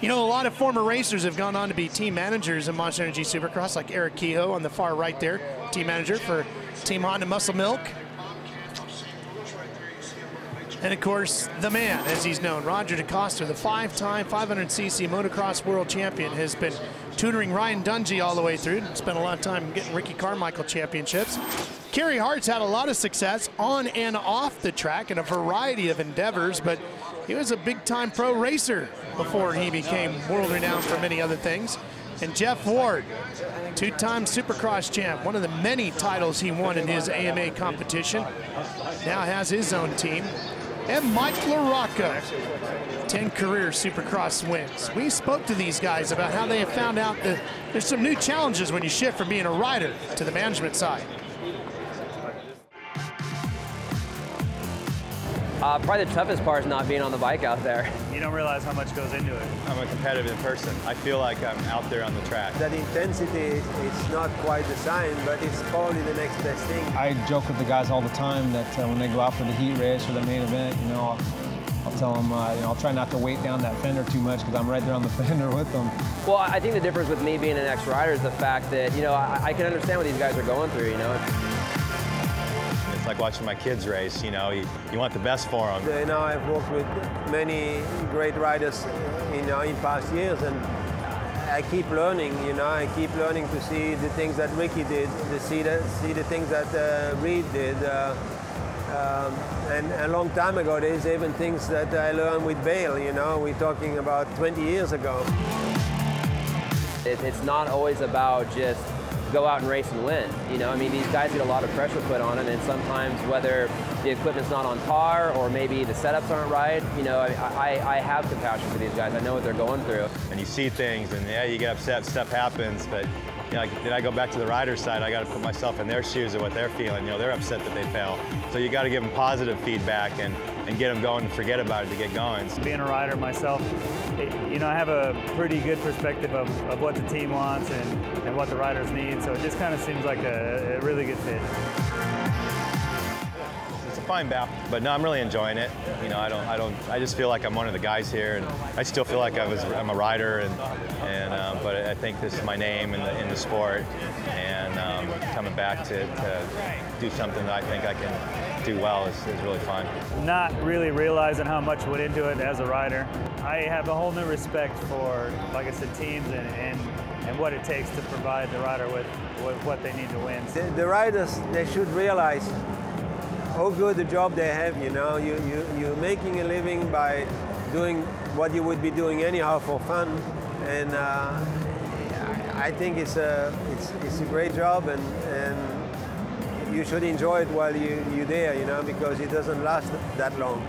You know, a lot of former racers have gone on to be team managers in Monster Energy Supercross, like ERIK KEHOE on the far right there, team manager for Team Honda Muscle Milk. And of course, the man, as he's known, Roger Decoster, the 5-time 500cc motocross world champion, has been tutoring Ryan Dungey all the way through. Spent a lot of time getting Ricky Carmichael championships. Carey Hart's had a lot of success on and off the track in a variety of endeavors, but he was a big-time pro racer before he became world-renowned for many other things. And Jeff Ward, 2-time Supercross champ, one of the many titles he won in his AMA competition, now has his own team. And Mike Larocco, 10 career Supercross wins. We spoke to these guys about how they have found out that there's some new challenges when you shift from being a rider to the management side. Probably the toughest part is not being on the bike out there. You don't realize how much goes into it. I'm a competitive person. I feel like I'm out there on the track. That intensity is not quite the same, but it's probably the next best thing. I joke with the guys all the time that when they go out for the heat race or the main event, you know, I'll tell them, you know, I'll try not to weight down that fender too much because I'm right there on the fender with them. Well, I think the difference with me being an ex-rider is the fact that, you know, I can understand what these guys are going through, you know. It's like watching my kids race, you know, you want the best for them. You know, I've worked with many great riders, you know, in past years, and I keep learning, you know, I keep learning to see the things that Ricky did, to see the things that Reed did. And a long time ago, there's even things that I learned with Bale, you know, we're talking about 20 years ago. It's not always about just go out and race and win. You know, I mean, these guys get a lot of pressure put on them, and sometimes whether the equipment's not on par or maybe the setups aren't right, you know, I have compassion for these guys. I know what they're going through. And you see things, and yeah, you get upset, stuff happens, but you know, then I go back to the rider's side, I got to put myself in their shoes of what they're feeling. You know, they're upset that they fell. So you got to give them positive feedback and get them going and forget about it to get going. Being a rider myself, you know, I have a pretty good perspective of what the team wants and what the riders need, so it just kind of seems like a really good fit. It's a fine battle, but no, I'm really enjoying it. You know, I just feel like I'm one of the guys here, and I still feel like I'm a rider, but I think this is my name in the sport, and coming back to do something that I think I can do well is really fun. Not really realizing how much went into it as a rider. I have a whole new respect for, like I said, teams and what it takes to provide the rider with what they need to win. The riders, they should realize how good a job they have, you know. You're making a living by doing what you would be doing anyhow for fun, and I think it's a great job, and you should enjoy it while you're there, you know, because it doesn't last that long.